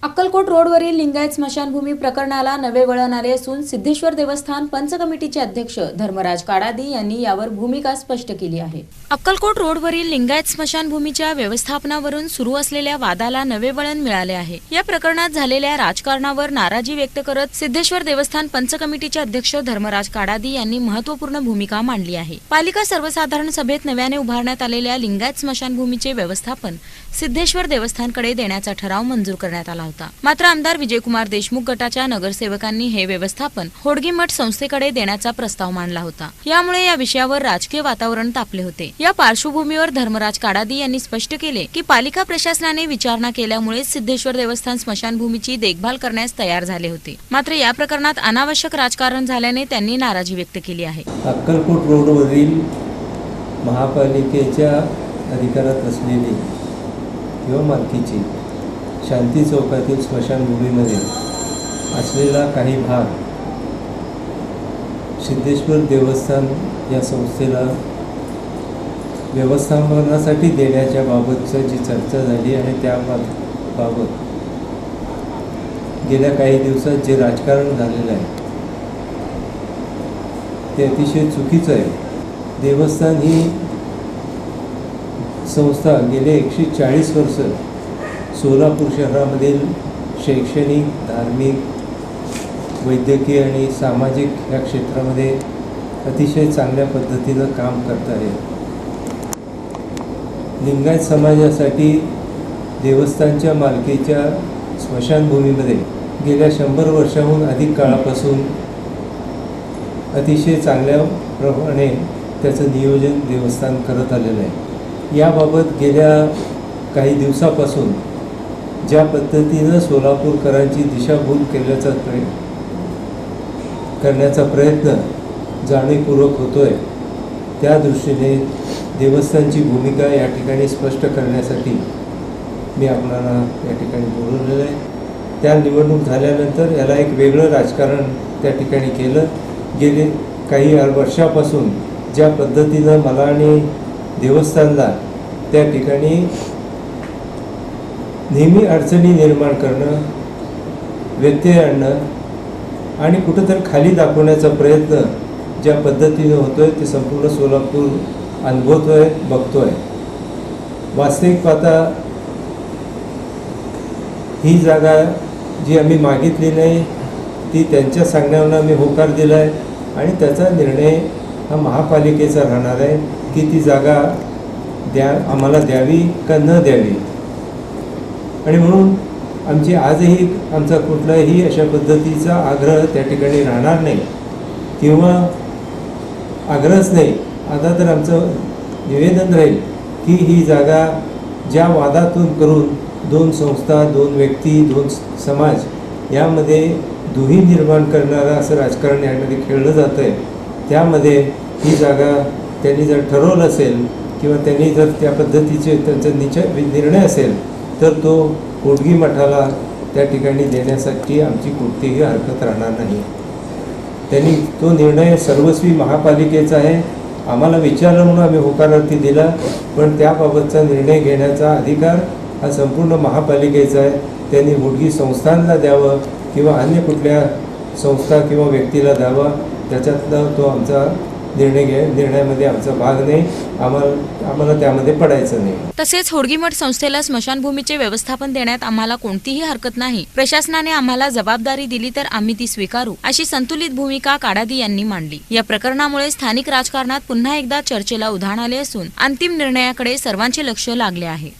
अक्कलकोट रोडवरील लिंगायत स्मशानभूमी प्रकरणाला नवे वळण आले असून सिद्धेश्वर देवस्थान पंच कमिटीचे अध्यक्ष धर्मराज काडादी यांनी यावर भूमिका स्पष्ट केली आहे। अक्कलकोट रोडवरील लिंगायत स्मशानभूमीच्या व्यवस्थापनावरून सुरू असलेल्या वादाला नवे वळण मिळाले आहे। या प्रकरणात झालेल्या राजकारणावर नाराजी व्यक्त करत सिद्धेश्वर देवस्थान पंच कमिटीचे अध्यक्ष धर्मराज काडादी यांनी महत्त्वपूर्ण भूमिका मांडली आहे। पालिका सर्वसाधारण सभेत नव्याने उभारण्यात आलेल्या लिंगायत स्मशानभूमीचे व्यवस्थापन सिद्धेश्वर देवस्थानकडे देण्याचा ठराव मंजूर करण्यात आला होता। मात्र आमदार विजयकुमार देशमुख गटाच्या नगरसेवकांनी हे व्यवस्थापन होडगी मठ संस्थेकडे देण्याचा प्रस्ताव मांडला होता। यामुळे या विषयावर राजकीय वातावरण तापले होते। या पार्श्वभूमीवर धर्मराज काडादी यांनी स्पष्ट केले की पालिका प्रशासनाने विचारणा केल्यामुळे सिद्धेश्वर देवस्थान स्मशानभूमीची देखभाल करण्यास तयार झाले होते। मात्र या प्रकरणात अनावश्यक राजकारण झाल्याने त्यांनी नाराजी व्यक्त केली आहे। अक्कलकोट रोडवरील महापालिकेच्या अधिकारात असलेली किंवा मालकीची शांती चौकातील स्मशानभूमीमध्ये असलेला काही भाग सिद्धेश्वर देवस्थान या संस्थेला व्यवस्थापनासाठी देण्याच्या बाबतची जी चर्चा झाली आहे त्याबाबत गेल्या काही दिवसात जे राजकारण झालेलं आहे ते अतिशय चुकीचं आहे। देवस्थान ही संस्था गेले 140 वर्ष सोलापूर शहरामधील शैक्षणिक, धार्मिक, वैद्यकीय आणि सामाजिक या क्षेत्रामध्ये अतिशय चांगल्या पद्धतीनं काम करत आहे। लिंगायत समाजासाठी देवस्थानच्या मालकीच्या स्मशानभूमीमध्ये गेल्या 100 वर्षाहून अधिक काळापासून अतिशय चांगल्या प्रमाणे त्याचं नियोजन देवस्थान करत आलेलं आहे। याबाबत गेल्या काही दिवसापासून ज्या पद्धतीनं सोलापूरकरांची दिशाभूल करण्याचा प्रयत्न जाणीवपूर्वक होतोय त्या दृष्टीने देवस्थानची भूमिका या ठिकाणी स्पष्ट करण्यासाठी मी आपल्याला या ठिकाणी बोलवलेलं आहे। त्या निवडणूक झाल्यानंतर याला एक वेगळं राजकारण त्या ठिकाणी केलं। गेले काही वर्षापासून ज्या पद्धतीनं मला आणि देवस्थानला त्या ठिकाणी नेहमी अडचणी निर्माण करणं, व्यत्यय आणणं आणि कुठंतरी खाली दाखवण्याचा प्रयत्न ज्या पद्धतीनं होतोय ते संपूर्ण सोलापूर अनुभवतोय, बघतोय। वास्तविक पाहता ही जागा जी आम्ही मागितली नाही ती त्यांच्या सांगण्यावरून आम्ही होकार दिला आहे आणि त्याचा निर्णय हा महापालिकेचा राहणार आहे की ती जागा आम्हाला द्यावी का न द्यावी। आणि म्हणून आमची आजही आमचा कुठलाही अशा पद्धतीचा आग्रह त्या ठिकाणी राहणार नाही किंवा आग्रहच नाही। आता तर आमचं निवेदन राहील की ही जागा ज्या वादातून करून दोन संस्था, दोन व्यक्ती, दोन समाज यामध्ये दुही निर्माण करणारं असं राजकारण यामध्ये खेळलं जातं आहे, त्यामध्ये ही जागा त्यांनी जर ठरवलं असेल किंवा त्यांनी जर त्या पद्धतीचे त्यांचा निर्णय असेल तर तो होडगी मठाला त्या ठिकाणी देण्यासाठी आमची कोणतीही हरकत राहणार नाही। त्यांनी तो निर्णय सर्वस्वी महापालिकेचा आहे। आम्हाला विचारलं म्हणून आम्ही होकारार्थी दिला, पण त्याबाबतचा निर्णय घेण्याचा अधिकार हा संपूर्ण महापालिकेचा आहे। त्यांनी होडगी संस्थांना द्यावं किंवा अन्य कुठल्या संस्था किंवा व्यक्तीला द्यावा त्याच्यातला तो आमचा निर्णयामध्ये आमचा भाग नाही। आम्हाला त्यामध्ये पडायचं नाही। तसेच होडगी मठ संस्थेला स्मशानभूमीचे व्यवस्थापन देण्यात आम्हाला कोणतीही हरकत नाही। प्रशासनाने आम्हाला जबाबदारी दिली तर आम्ही ती स्वीकारू, अशी संतुलित भूमिका काडादी यांनी मांडली। या प्रकरणामुळे स्थानिक राजकारणात पुन्हा एकदा चर्चेला उधाण आले असून अंतिम निर्णयाकडे सर्वांचे लक्ष लागले आहे।